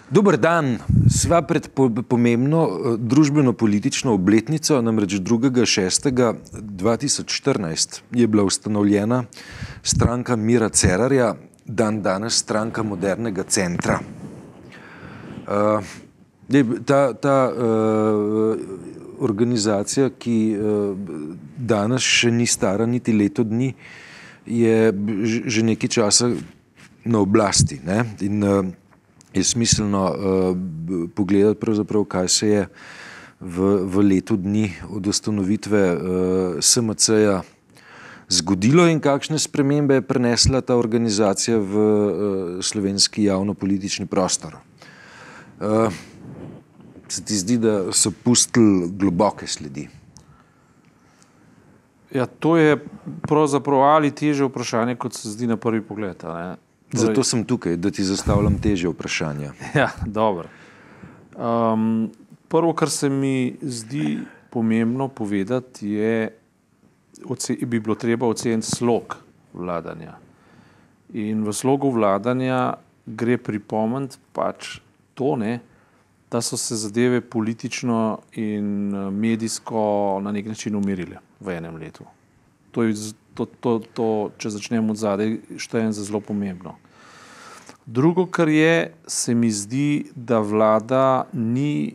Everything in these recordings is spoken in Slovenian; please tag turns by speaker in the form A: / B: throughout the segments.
A: Dober dan, sva pred pomembno družbeno-politično obletnico, namreč 2.6.2014 je bila ustanovljena stranka Mira Cerarja, dan danes stranka Modernega centra. Ta organizacija, ki danes še ni stara niti leto dni, je že nekaj časa na oblasti, ne? In je smiselno pogledati pravzaprav, kaj se je v letu dni od ustanovitve SMC-ja zgodilo in kakšne spremembe je prinesla ta organizacija v slovenski javno-politični prostor. Se ti zdi, da so pustili globoke sledi?
B: Ja, to je pravzaprav ali težje vprašanje, kot se zdi na prvi pogled, a ne?
A: Zato sem tukaj, da ti zastavljam težje vprašanja.
B: Ja, dobro. Prvo, kar se mi zdi pomembno povedati, bi bilo treba oceniti slog vladanja. In v slogu vladanja gre pripomniti pač to, ne, da so se zadeve politično in medijsko na nek način umirile v enem letu. To, če začnemo od zadaj, štejem za zelo pomembno. Drugo, kar je, se mi zdi, da vlada ni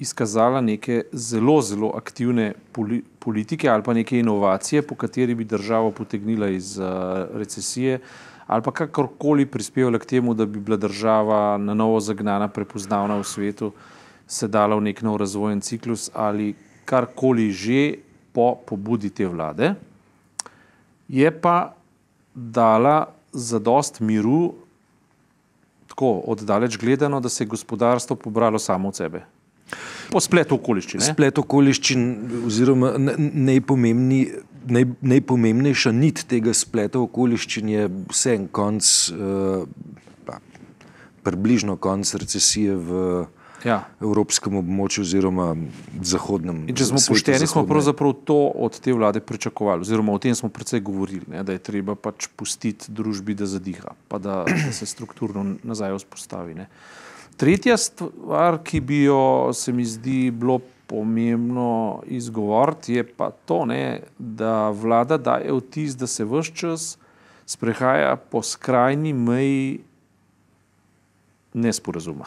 B: izkazala neke zelo, zelo aktivne politike ali pa neke inovacije, po kateri bi državo potegnila iz recesije ali pa kakorkoli prispevala k temu, da bi bila država na novo zagnana, prepoznavna v svetu, se dala v nek nov razvojen ciklus ali karkoli že po pobudi te vlade. Je pa dala zadost miru, tako oddaleč gledano, da se je gospodarstvo pobralo samo od sebe. Po spletu okoliščin.
A: Splet okoliščin oziroma najpomembnejša nit tega spleta okoliščin je vsem konc, približno konc recesije v evropskem območju oziroma zahodnem.
B: In če smo pošteni, smo pravzaprav to od te vlade pričakovali, oziroma o tem smo precej govorili, ne, da je treba pač pustiti družbi, da zadiha, pa da se strukturno nazaj vzpostavi, ne. Tretja stvar, ki bi jo, se mi zdi, bilo pomembno izgovoriti, je pa to, ne, da vlada daje vtis, da se ves čas sprehaja po skrajni meji nesporazuma.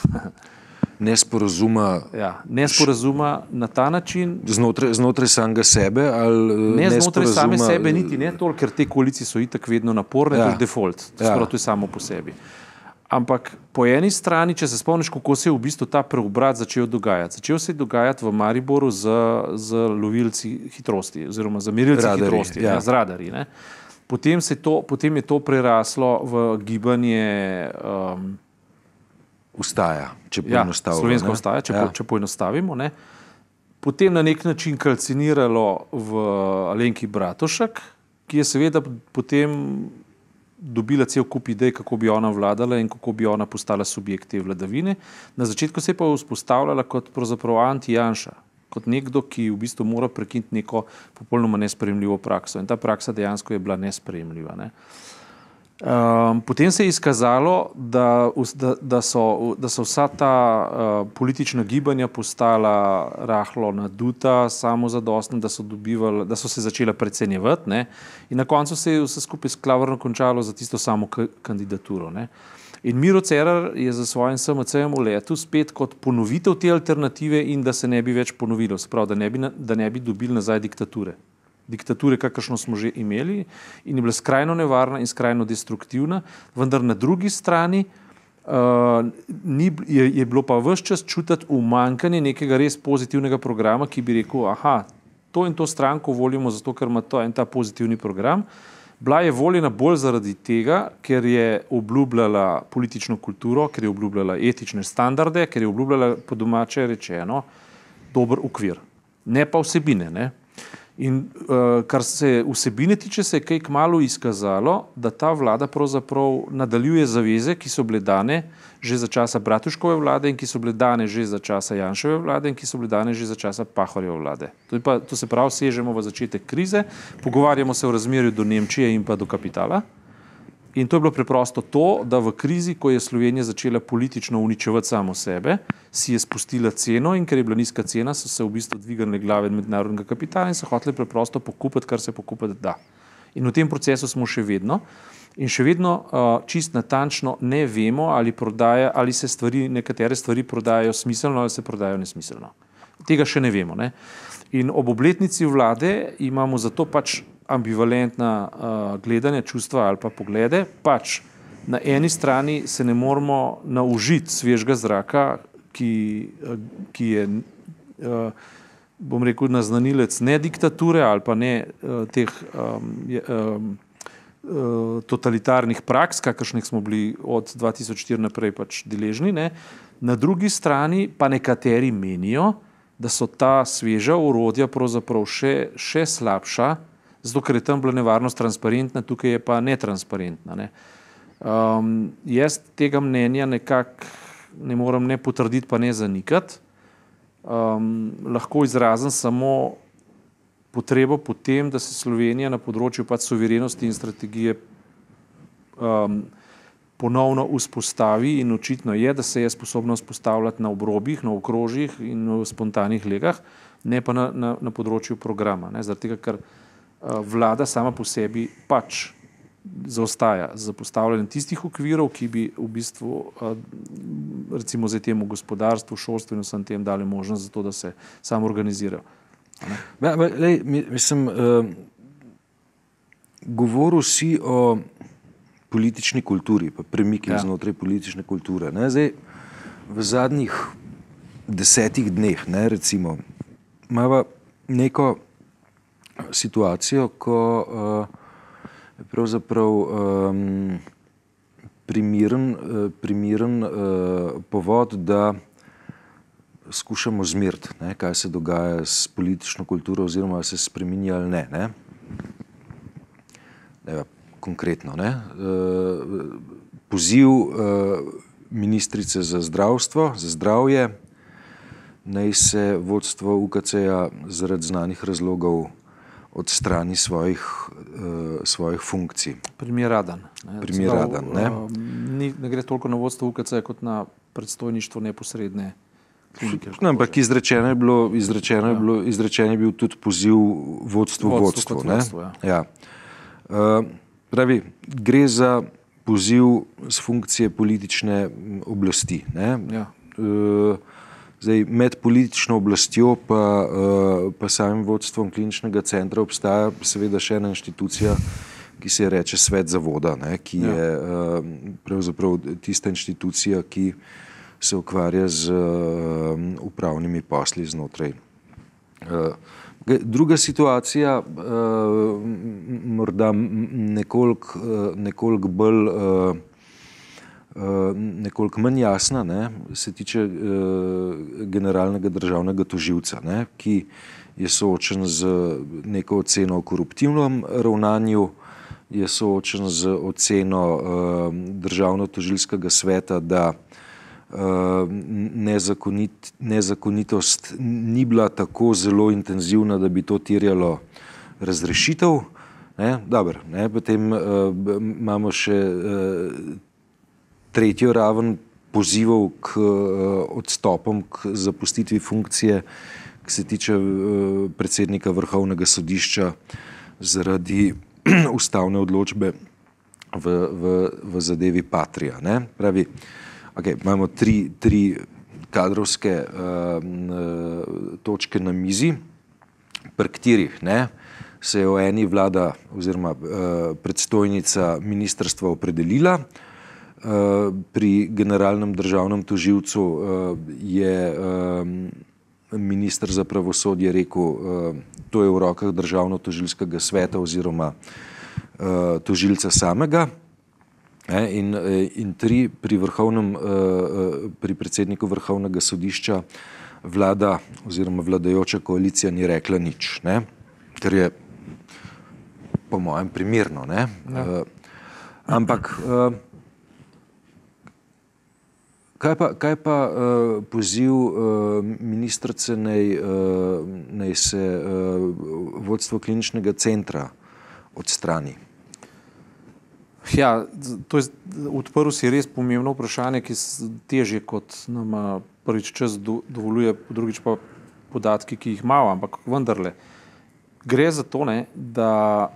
B: Nesporazuma na ta način.
A: Znotraj samega sebe ali
B: ne znotraj same sebe, niti ne toliko, ker te koalicije so itak vedno naporne, to je default, to je samo po sebi. Ampak po eni strani, če se spomniš, kako se je v bistvu ta preobrat začel dogajati. Začel se je dogajati v Mariboru z lovilci hitrosti oziroma z merilci hitrosti, z radarji, ne. Potem je to preraslo v gibanje
A: Vstaja, če poenostavimo.
B: Slovenska vstaja, če poenostavimo, ne. Potem na nek način kalciniralo v Alenki Bratušek, ki je seveda potem dobila cel kup idej, kako bi ona vladala in kako bi ona postala subjekt te vladavine. Na začetku se je pa vzpostavljala kot pravzaprav anti-Janša, kot nekdo, ki v bistvu mora prekiniti neko popolnoma nesprejemljivo prakso. In ta praksa dejansko je bila nesprejemljiva, ne. Potem se je izkazalo, da so vsa ta politična gibanja postala rahlo naduta, samozadostna, da so se začela precenjevati, ne, in na koncu se je vse skupaj klavrno končalo za tisto samo kandidaturo, ne. In Miro Cerar je za svojim SMC-jem uletel spet kot ponovitev te alternative in da se ne bi več ponovilo, se pravi, da ne bi dobili nazaj diktature, kakršno smo že imeli, in je bila skrajno nevarna in skrajno destruktivna, vendar na drugi strani je bilo pa ves čas čutiti umanjkanje nekega res pozitivnega programa, ki bi rekel, to in to stranko volimo zato, ker ima to in ta pozitivni program. Bila je voljena bolj zaradi tega, ker je obljubljala politično kulturo, ker je obljubljala etične standarde, ker je obljubljala, po domače rečeno, dober okvir. Ne pa vsebine, ne. In kar se vsebine tiče, se je kaj kmalu izkazalo, da ta vlada pravzaprav nadaljuje zaveze, ki so bile dane že za časa Bratuškove vlade in ki so bile dane že za časa Janševe vlade in ki so bile dane že za časa Pahorjeve vlade. To se pravi, sežemo v začetek krize, pogovarjamo se o razmerju do Nemčije in pa do kapitala In to je bilo preprosto to, da v krizi, ko je Slovenija začela politično uničevati samo sebe, si je spustila ceno in ker je bila nizka cena, so se v bistvu dvignile glave mednarodnega kapitala in so hoteli preprosto pokupiti, kar se pokupiti da. In v tem procesu smo še vedno in še vedno čist natančno ne vemo, ali se nekatere stvari prodajajo smiselno ali se prodajajo nesmiselno. Tega še ne vemo. Ne? In ob obletnici vlade imamo zato pač ambivalentna gledanja, čustva ali pa poglede. Pač na eni strani se ne moramo naužiti svežega zraka, ki je, bom rekel, naznanilec ne diktature ali pa ne teh totalitarnih praks, kakršnih smo bili od 2004 naprej pač deležni. Ne. Na drugi strani pa nekateri menijo, da so ta sveža orodja pravzaprav še slabša, zato ker je tam bila nevarnost transparentna, tukaj je pa netransparentna. Ne. Jaz tega mnenja nekako ne moram ne potrditi, pa ne zanikati. Lahko izrazim samo potrebo po tem, da se Slovenija na področju pač suverenosti in strategije ponovno vzpostavi in očitno je, da se je sposobna vzpostavljati na obrobjih, na okrožjih in v spontanih legah, ne pa na področju programa. Ne, zaradi tega, ker vlada sama po sebi pač zaostaja za postavljanjem tistih okvirov, ki bi v bistvu recimo zdaj temu gospodarstvu, šolstvu in vsem tem dali možnost za to, da se samo organizirajo.
A: Mislim, govoril si o politični kulturi, pa premikih znotraj politične kulture. Ne? Zdaj, v zadnjih 10 dneh, ne, recimo, imamo neko situacijo, ko je pravzaprav primiren povod, da skušamo zmeriti, ne, kaj se dogaja s politično kulturo oziroma se spreminja ali ne. Ne? Konkretno, ne? Poziv ministrice za zdravje, naj se vodstvo UKC-ja zaradi znanih razlogov odstrani svojih funkcij.
B: Primer Radan. Ne gre toliko na vodstvo UKC-ja kot na predstojništvo neposredne klinike.
A: Ampak izrečen je bil tudi poziv vodstvu. Ja. Pravi, gre za poziv z funkcije politične oblasti. Ne?
B: Ja.
A: Zdaj, med politično oblastjo pa samim vodstvom kliničnega centra obstaja seveda še ena inštitucija, ki se reče Svet zavoda, ne? Ki je pravzaprav tista inštitucija, ki se ukvarja z upravnimi posli znotraj. Druga situacija, morda nekoliko manj jasna, ne, se tiče generalnega državnega tožilca, ne, ki je soočen z neko oceno o koruptivnem ravnanju, je soočen z oceno državno-tožilskega sveta, da nezakonitost ni bila tako zelo intenzivna, da bi to terjalo razrešitev. Dobro, potem imamo še tretjo raven pozivov k odstopom, k zapustitvi funkcije, ki se tiče predsednika Vrhovnega sodišča zaradi ustavne odločbe v zadevi Patria. Ne? Pravi, imamo tri kadrovske točke na mizi, pri katerih se je o eni vlada oziroma predstojnica ministrstva opredelila. Pri generalnem državnem tožilcu je minister za pravosodje rekel, to je v rokah državno-tožilskega sveta oziroma tožilca samega. In tri, pri predsedniku Vrhovnega sodišča vlada oziroma vladajoča koalicija ni rekla nič, ne? Kar je po mojem primerno. Ne? Ampak kaj pa poziv ministrice, naj se vodstvo kliničnega centra odstrani?
B: Ja, to je odprl si res pomembno vprašanje, ki je težje, kot nam prvič čas dovoljuje, drugič pa podatki, ki jih imamo, ampak vendarle. Gre za to, ne, da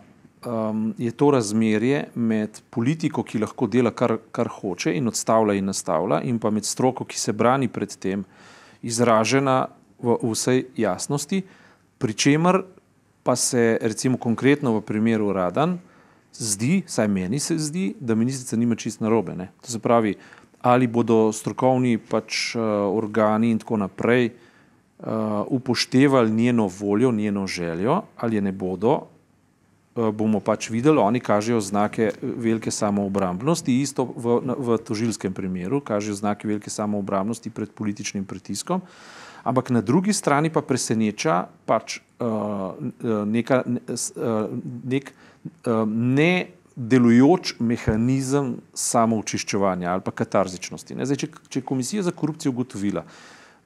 B: je to razmerje med politiko, ki lahko dela kar hoče in odstavlja in nastavlja, in pa med stroko, ki se brani pred tem, izražena v vsej jasnosti, pri čemer pa se recimo konkretno v primeru Radan zdi, saj meni se zdi, da ministrica nima čist narobe. Ne. To se pravi, ali bodo strokovni organi in tako naprej upoštevali njeno voljo, njeno željo, ali je ne bodo, bomo pač videli. Oni kažejo znake velike samoobrambnosti, isto v tožilskem primeru, kažejo znake velike samoobrambnosti pred političnim pritiskom, ampak na drugi strani pa preseneča pač nek nedelujoč mehanizem samoočiščevanja ali pa katarzičnosti. Ne? Zdaj, če je Komisija za korupcijo ugotovila,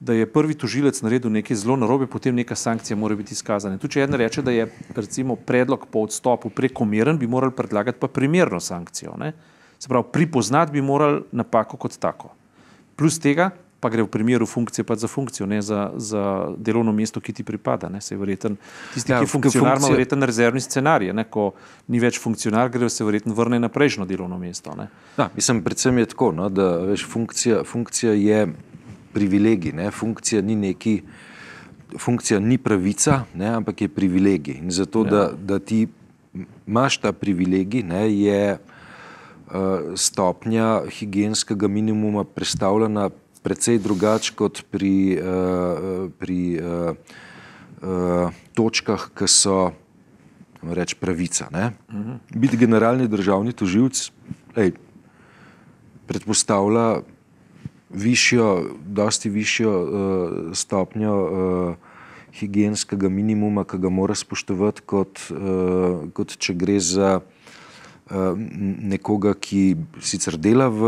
B: da je prvi tožilec naredil nekaj zelo narobe, potem neka sankcija mora biti izkazana. Tu, če eden reče, da je recimo predlog po odstopu prekomeren, bi morali predlagati pa primerno sankcijo. Ne? Se pravi, pripoznati bi morali napako kot tako. Plus tega pa gre v primeru funkcije pa za funkcijo, ne za delovno mesto, ki ti pripada. Ne? Se je verjetno, tisti, ki je funkcionar, ima verjetno rezervni scenarij. Ne? Ko ni več funkcionar, gre se verjetno vrne na prejšnjo delovno mesto. Ne?
A: Ja, mislim, predvsem je tako, no, da veš, funkcija je privilegij, ne? Funkcija ni pravica, ne? Ampak je privilegij. In zato, da ti imaš ta privilegij, ne, je stopnja higienskega minimuma predstavljena precej drugače kot pri točkah, ki so reč pravica. Ne? Biti generalni državni tožilec predpostavlja dosti višjo stopnjo higienskega minimuma, ki ga mora spoštovati, kot če gre za nekoga, ki sicer dela v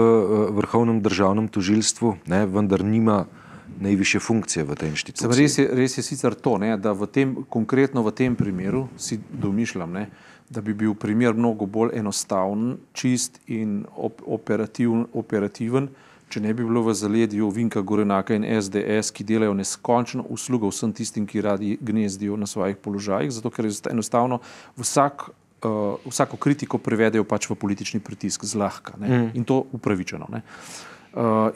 A: vrhovnem državnem tožilstvu, ne, vendar nima najvišje funkcije v tej inštituciji.
B: Res je sicer to, ne, da konkretno v tem primeru si domišljam, ne, da bi bil primer mnogo bolj enostaven, čist in operativen, če ne bi bilo v zaledju Vinka Gorenaka in SDS, ki delajo neskončno uslugo vsem tistim, ki radi gnezdijo na svojih položajih, zato ker enostavno vsako kritiko prevedejo pač v politični pritisk zlahka, ne? In to upravičeno. Ne?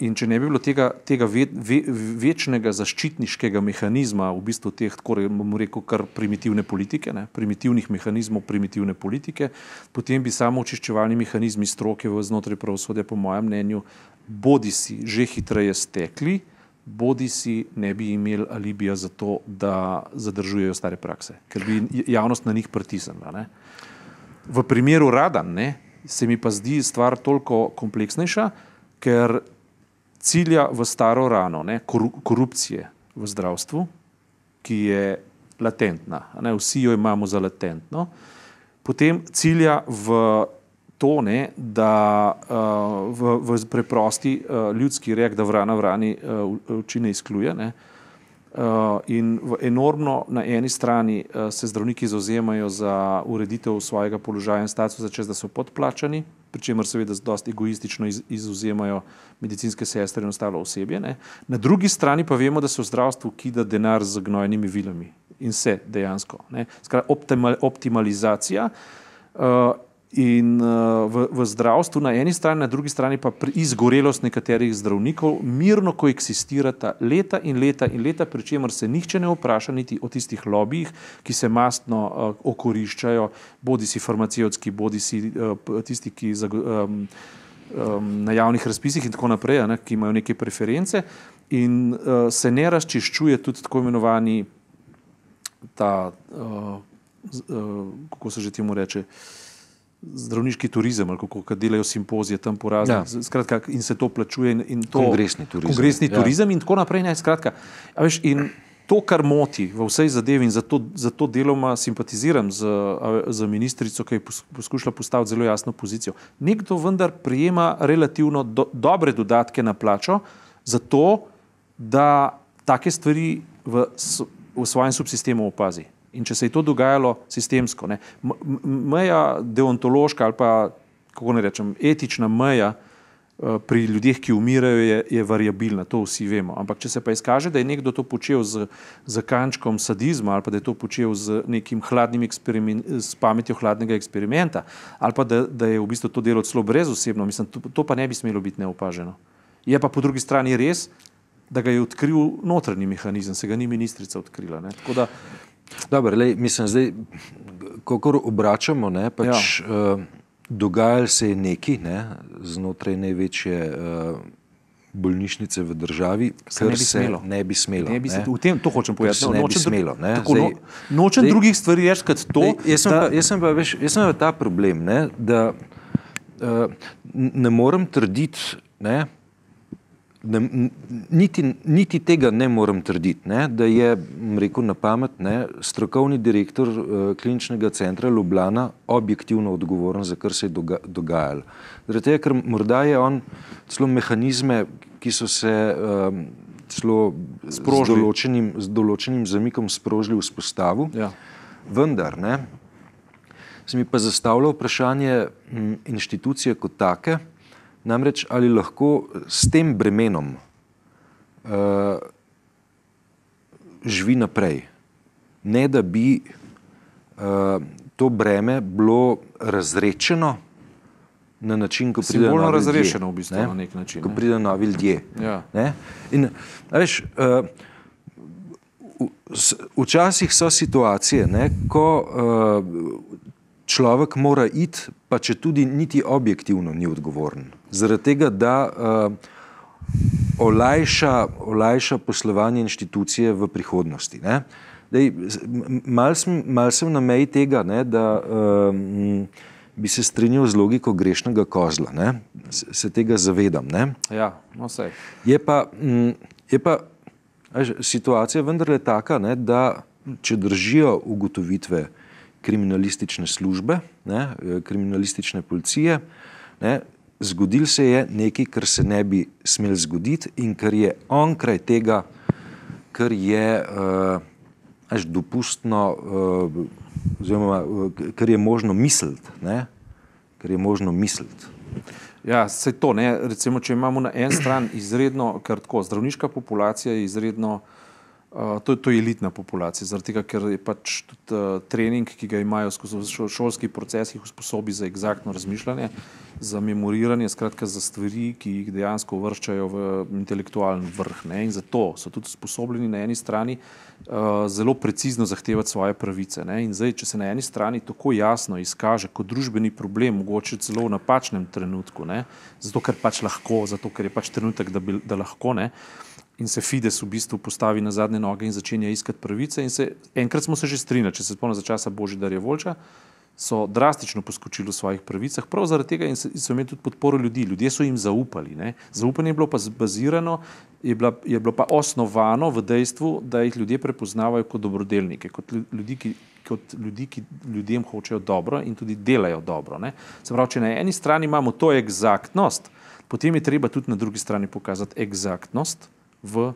B: In če ne bi bilo tega večnega zaščitniškega mehanizma, v bistvu teh, tako bomo rekel, kar primitivne politike, ne? Primitivnih mehanizmov primitivne politike, potem bi samo očiščevalni mehanizmi stroke znotraj pravosodja, po mojem mnenju, bodisi že hitreje stekli, bodisi ne bi imeli alibija za to, da zadržujejo stare prakse, ker bi javnost na njih pritisnila. Ne? V primeru Radan, ne, se mi pa zdi stvar toliko kompleksnejša, ker cilja v staro rano, ne, korupcije v zdravstvu, ki je latentna, ne, vsi jo imamo za latentno, potem cilja v to, ne, da v preprosti ljudski rek, da vrana vrani oči ne izkljuje, ne, in enormno na eni strani se zdravniki zavzemajo za ureditev svojega položaja in statusa, čez da so podplačani, pri čemer seveda dosti egoistično izvzemajo medicinske sestre in ostalo osebje. Ne. Na drugi strani pa vemo, da se v zdravstvu kida denar z gnojnimi vilami in se dejansko. Ne. Optimalizacija in v zdravstvu na eni strani, na drugi strani pa izgorelost nekaterih zdravnikov mirno koeksistirata leta in leta in leta, pri čemer se nihče ne vpraša niti o tistih lobijih, ki se mastno okoriščajo, bodisi farmacevtski, bodisi tisti, ki na javnih razpisih in tako naprej, ne, ki imajo neke preference, in se ne razčiščuje tudi tako imenovani ta, kako se že temu reče, zdravniški turizem, ali kako delajo simpozije tam po raznih, skratka, in se to plačuje in to kongresni turizem in tako naprej, ne, skratka. A veš, in to, kar moti v vsej zadevi, in zato deloma simpatiziram z ministrico, ki je poskušala postaviti zelo jasno pozicijo. Nekdo vendar prijema relativno dobre dodatke na plačo, zato da take stvari v svojem subsistemu opazi. In če se je to dogajalo sistemsko, ne, meja deontološka ali pa kako ne rečem, etična meja pri ljudeh, ki umirajo, je variabilna, to vsi vemo. Ampak če se pa izkaže, da je nekdo to počel z kančkom sadizma ali pa da je to počel z nekim s pametjo hladnega eksperimenta ali pa da je v bistvu to delo celo brezosebno, mislim, to pa ne bi smelo biti neopaženo. Je pa po drugi strani res, da ga je odkril notranji mehanizem, se ga ni ministrica odkrila. Ne? Tako da...
A: Dobar, mislim, zdaj, kakor obračamo, ne, pač... Dogajalo se je nekaj, ne, znotraj največje bolnišnice v državi, kar se ne bi smelo.
B: V tem to hočem povedati.
A: Ne bi smelo.
B: Nočem drugih stvari reči kot to.
A: Jaz sem pa ta problem, ne, da ne morem trditi, ne, niti tega ne morem trditi, ne, da je, rekel na pamet, ne, strokovni direktor kliničnega centra Ljubljana objektivno odgovoren, za kar se je dogajalo. Zaradi tega, ker morda je on celo mehanizme, ki so se celo z določenim zamikom sprožili, vzpostavil, vendar, ne, se mi pa zastavlja vprašanje inštitucije kot take, namreč ali lahko s tem bremenom živi naprej, ne da bi to breme bilo razrečeno na način, ko pride novi ljudje.
B: Razrešeno v bistvu na nek način.
A: Ko pride novi ljudje.
B: Ja.
A: Ne? In veš, včasih so situacije, ne, ko človek mora iti, pa če tudi niti objektivno ni odgovoren. Zaradi tega, da olajša poslovanje inštitucije v prihodnosti. Ne? Mal sem na meji tega, ne, da bi se strinjal z logiko grešnega kozla. Ne? Se tega zavedam. Ne?
B: Ja, no sej.
A: Je pa situacija vendarle taka, ne, da če držijo ugotovitve kriminalistične službe, ne, kriminalistične policije, ne, zgodil se je nekaj, kar se ne bi smel zgoditi in kar je onkraj tega, kar je dopustno, oziroma kar je možno misliti, ne, kar je možno misliti.
B: Ja, se to, ne, recimo, če imamo na en stran izredno, kar tako, zdravniška populacija je izredno, to je elitna populacija, zaradi tega, ker je pač tudi trening, ki ga imajo skozi šolski proces, jih usposobi za eksaktno razmišljanje, za memoriranje, skratka za stvari, ki jih dejansko uvrščajo v intelektualni vrh. Ne? In zato so tudi usposobljeni na eni strani zelo precizno zahtevati svoje pravice. Ne? In zdaj, če se na eni strani tako jasno izkaže kot družbeni problem, mogoče celo v napačnem trenutku, ne? Zato ker pač lahko, zato ker je pač trenutek, da lahko, ne? In se Fides v bistvu postavi na zadnje noge in začenja iskati pravice. In enkrat smo se že strinjali, če se spomnim za časa Božidarja Volča, so drastično poskočili v svojih pravicah, prav zaradi tega in so imeli tudi podporo ljudi. Ljudje so jim zaupali. Ne? Zaupanje je bilo pa bazirano, je bilo pa osnovano v dejstvu, da jih ljudje prepoznavajo kot dobrodelnike, kot ljudi, ki ljudem hočejo dobro in tudi delajo dobro. Ne? Se pravi, če na eni strani imamo to eksaktnost, potem je treba tudi na drugi strani pokazati eksaktnost v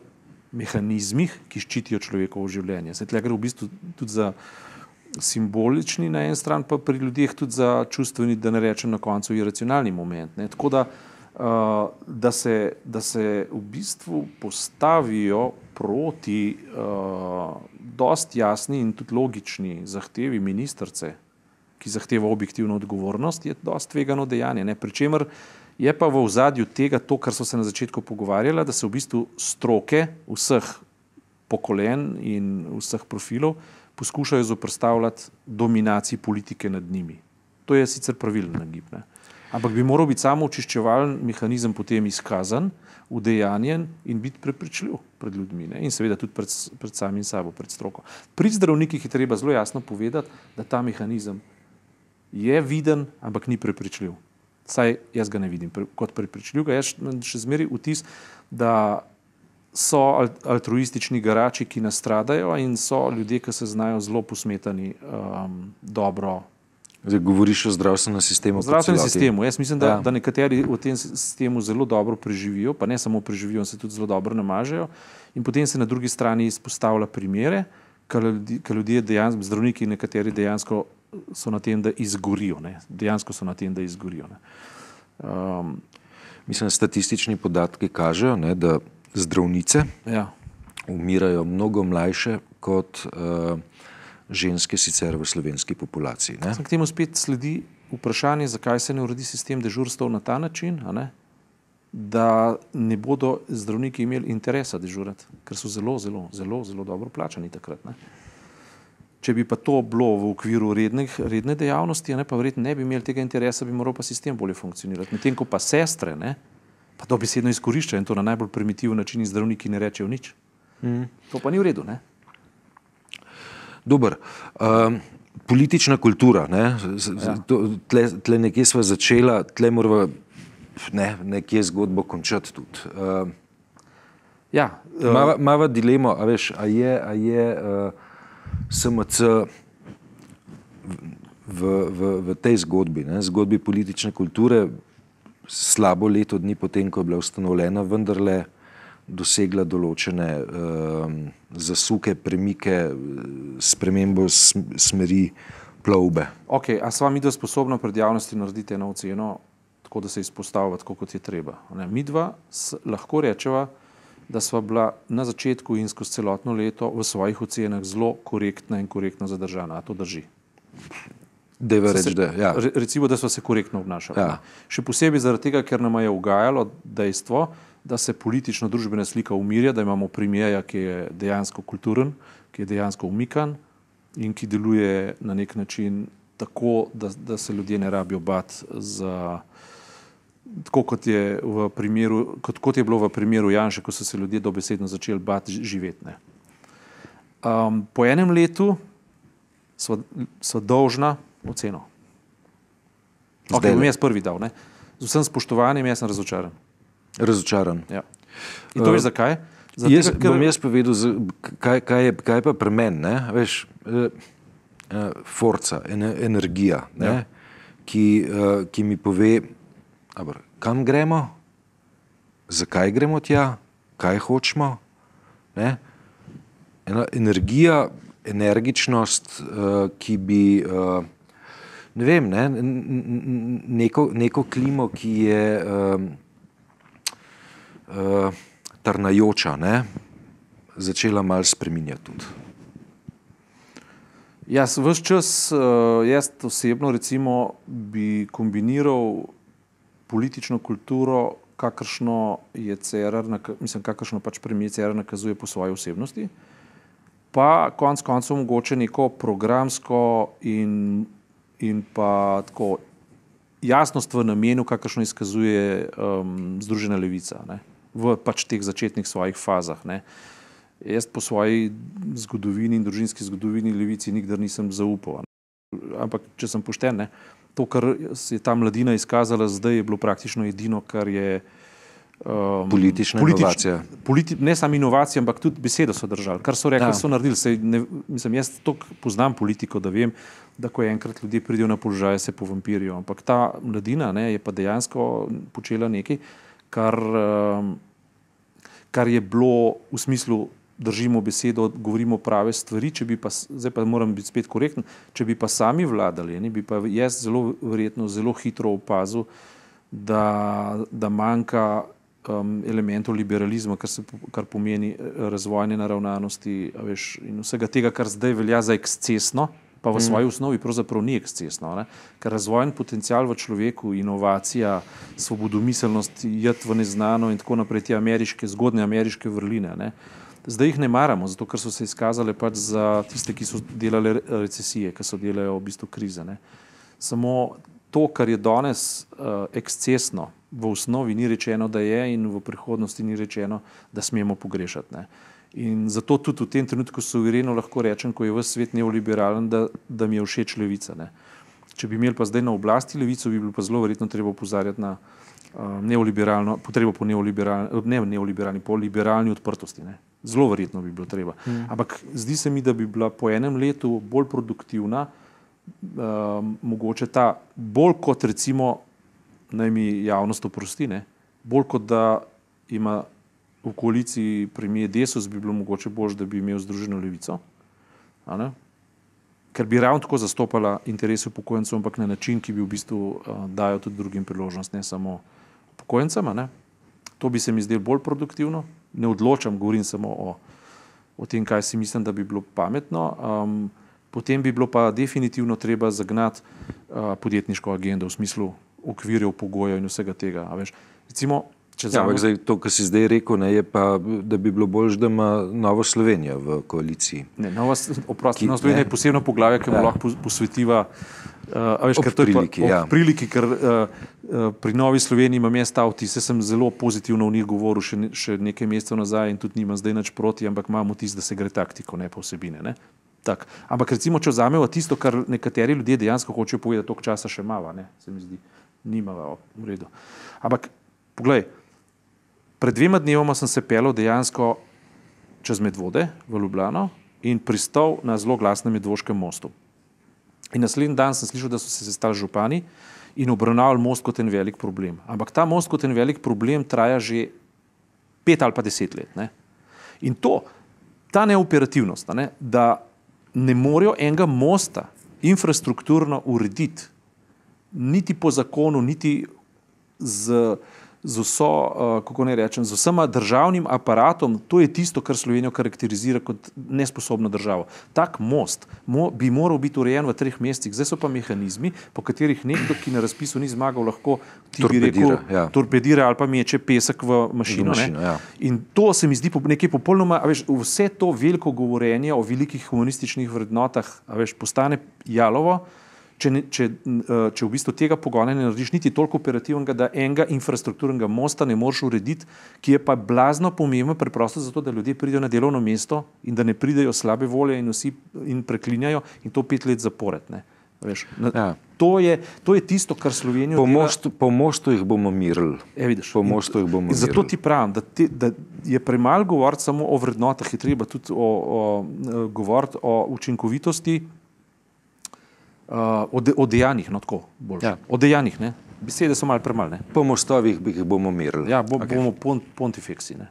B: mehanizmih, ki ščitijo človekovo življenje. Se tle gre v bistvu tudi za simbolični na en stran, pa pri ljudeh tudi za čustveni, da ne rečem na koncu, iracionalni moment. Ne? Tako da se v bistvu postavijo proti dosti jasni in tudi logični zahtevi ministrice, ki zahteva objektivno odgovornost, je dosti tvegano dejanje. Ne? Pričemer je pa v ozadju tega to, kar so se na začetku pogovarjala, da se v bistvu stroke vseh pokolenj in vseh profilov poskušajo zoperstavljati dominaciji politike nad njimi. To je sicer pravilen nagib, ne? Ampak bi moral biti samo očiščevalen mehanizem potem izkazan, udejanjen in biti prepričljiv pred ljudmi, ne? In seveda tudi pred samim sabo, pred stroko. Pri zdravnikih je treba zelo jasno povedati, da ta mehanizem je viden, ampak ni prepričljiv. Saj jaz ga ne vidim kot prepričljivega. Jaz še zmeraj vtis, da so altruistični garači, ki nastradajo in so ljudje, ki se znajo zelo posmetani dobro.
A: Zdaj govoriš o zdravstvenem sistemu.
B: O zdravstvenem sistemu. Jaz mislim, da nekateri v tem sistemu zelo dobro preživijo, pa ne samo preživijo, se tudi zelo dobro namažejo in potem se na drugi strani izpostavlja primere, ker ljudje dejansko, zdravniki nekateri dejansko so na tem, da izgorijo. Ne. Dejansko so na tem, da izgorijo. Ne.
A: Mislim, statistični podatki kažejo, ne, da zdravnice umirajo mnogo mlajše kot ženske sicer v slovenski populaciji. Ne.
B: K temu spet sledi vprašanje, zakaj se ne uredi sistem dežurstev na ta način, da ne bodo zdravniki imeli interesa dežurati, ker so zelo, zelo, zelo, zelo dobro plačani takrat. Ne. Če bi pa to bilo v okviru redne dejavnosti, pa verjetno ne bi imeli tega interesa, bi moral pa sistem bolje funkcionirati. Medtem ko pa sestre, pa to besedno izkoriščajo in to na najbolj primitiven način in zdravniki ne rečejo nič. To pa ni v redu, ne?
A: Dober. Politična kultura, ne? Tle nekje sva začela, tle morava nekje zgodbo končati tudi. Mava dilemo, a veš, a je SMC v tej zgodbi, zgodbi politične kulture, slabo leto dni potem, ko je bila ustanovljena, vendarle dosegla določene zasuke, premike, spremembo smeri plovbe.
B: Ok, a sva midva sposobna pred javnosti narediti eno oceno, tako da se izpostavlja tako, kot je treba. Midva lahko rečeva, da sva bila na začetku in skozi celotno leto v svojih ocenah zelo korektna in korektno zadržana. A to drži? Recimo, da sva se korektno obnašala.
A: Ja.
B: Še posebej zaradi tega, ker nama je ugajalo dejstvo, da se politično-družbena slika umirja, da imamo premierja, ki je dejansko kulturen, ki je dejansko umikan in ki deluje na nek način tako, da se ljudje ne rabijo bati za tako kot je bilo v primeru Janše, ko so se ljudje dobesedno začeli bati živeti. Po enem letu so dolžna oceno. Ok, bom jaz prvi dal. Ne? Z vsem spoštovanjem jaz sem razočaran.
A: Razočaran.
B: Ja. In to veš zakaj?
A: Bom jaz povedal, kaj je pa pri meni, veš, forca, energija, ki mi pove, kam gremo, zakaj gremo tja, kaj hočemo. Ena energija, energičnost, ki bi, ne vem, neko klimo, ki je trnajoča, začela malo spreminjati tudi.
B: Jaz ves čas, jaz osebno recimo bi kombiniral politično kulturo, kakršno je Cerar, kakršno pač premier Cerar nakazuje po svoji osebnosti, pa konec koncev mogoče neko programsko in pa tako jasnost v namenu, kakršno izkazuje Združena levica, v pač teh začetnih svojih fazah. Jaz po svoji zgodovini in družinski zgodovini levici nikdar nisem zaupal. Ampak, če sem pošten, to, kar se je ta mladina izkazala zdaj, je bilo praktično edino, kar je
A: politična inovacija.
B: Ne samo inovacija, ampak tudi besedo so držali. Kar so rekli, so naredili. Jaz toliko poznam politiko, da vem, da ko enkrat ljudje pridejo na položaje, se povampirijo. Ampak ta mladina je pa dejansko počela nekaj, kar je bilo v smislu držimo besedo, govorimo prave stvari, zdaj pa moram biti spet korekten, če bi pa sami vladali, bi pa jaz zelo verjetno zelo hitro opazil, da manjka elementov liberalizma, kar pomeni razvojne naravnanosti in vsega tega, kar zdaj velja za ekscesno, pa v svoji osnovi pravzaprav ni ekscesno. Ker razvojen potencial v človeku, inovacija, svobodomiselnost, jed v neznano in tako naprej, te zgodnje ameriške vrline. Zdaj jih ne maramo, zato ker so se izkazale pač za tiste, ki so delale recesije, ki so delajo v bistvu krize. Samo to, kar je danes ekscesno, v osnovi ni rečeno, da je in v prihodnosti ni rečeno, da smemo pogrešati. In zato tudi v tem trenutku suvereno lahko rečem, ko je ves svet neoliberalen, da mi je všeč levica. Če bi imeli pa zdaj na oblasti levico, bi bilo pa zelo verjetno treba opozarjati na potrebo po liberalni odprtosti. Zelo verjetno bi bilo treba. Ampak zdi se mi, da bi bila po enem letu bolj produktivna, mogoče ta, bolj kot recimo, naj mi javnost oprosti, bolj kot da ima v koaliciji premier Desus, bi bilo mogoče bolj, da bi imel Združeno levico. ker bi ravno tako zastopala interese upokojencev, ampak na način, ki bi v bistvu dajal tudi drugim priložnost, ne samo upokojencem. Ne. To bi se mi zdelo bolj produktivno. Ne odločam, govorim samo o tem, kaj si mislim, da bi bilo pametno. Potem bi bilo pa definitivno treba zagnati podjetniško agendo v smislu okvirjev, pogojev in vsega tega. A veš, recimo,
A: zdaj, to, kar si zdaj rekel, ne, je pa, da bi bilo bolj, da ima Novo Slovenijo v koaliciji.
B: Ne, Nova Slovenija je posebno poglavje, ki mu lahko posvetiva priliki, ker pri Novi Sloveniji imam jaz ta vtis, sem zelo pozitivno v njih govoril še nekaj mesecev nazaj in tudi nimam zdaj nič proti, ampak imam vtis, da se gre taktiko, ne pa vsebine. Ne? Tak. Ampak recimo, če vzamemo tisto, kar nekateri ljudje dejansko hočejo povedati, toliko časa še imava, ne? Se mi zdi, nimava v redu. Ampak, poglej, pred 2 dnevoma sem se pelal dejansko čez Medvode v Ljubljano in pristal na zelo glasnem Medvoškem mostu. In naslednji dan sem slišal, da so se sestali župani in obravnavali most kot en velik problem. Ampak ta most kot en velik problem traja že 5 ali pa 10 let. Ne? In ta neoperativnost, ne, da ne morejo enega mosta infrastrukturno urediti, niti po zakonu, niti z vso, kako ne rečem, z vsem državnim aparatom, to je tisto, kar Slovenijo karakterizira kot nesposobno državo. Tak most bi moral biti urejen v 3 mesecih, zdaj so pa mehanizmi, po katerih nekdo, ki na razpisu ni zmagal, lahko torpedira ali pa meče pesek v mašino.
A: Ja. In
B: to se mi zdi nekaj popolnoma, vse to veliko govorenje o velikih humanističnih vrednotah, postane jalovo, če v bistvu tega pogona ne narediš niti toliko operativnega, da enega infrastrukturnega mosta ne moreš urediti, ki je pa blazno pomemben preprosto zato, da ljudje pridejo na delovno mesto in da ne pridejo slabe volje in preklinjajo in to 5 let zapored. Ne. Veš,
A: ja.
B: To je tisto, kar Slovenijo
A: po mostu jih bomo mirili.
B: Zato ti pravim, da je premalo govoriti samo o vrednotah, je treba tudi govoriti o učinkovitosti, o dejanjih, no tako bolj. Ja. O dejanjih, ne. Besede so malo premalo, ne.
A: Po mostovih jih bomo mirili.
B: Ja, bomo pontifeksi, ne.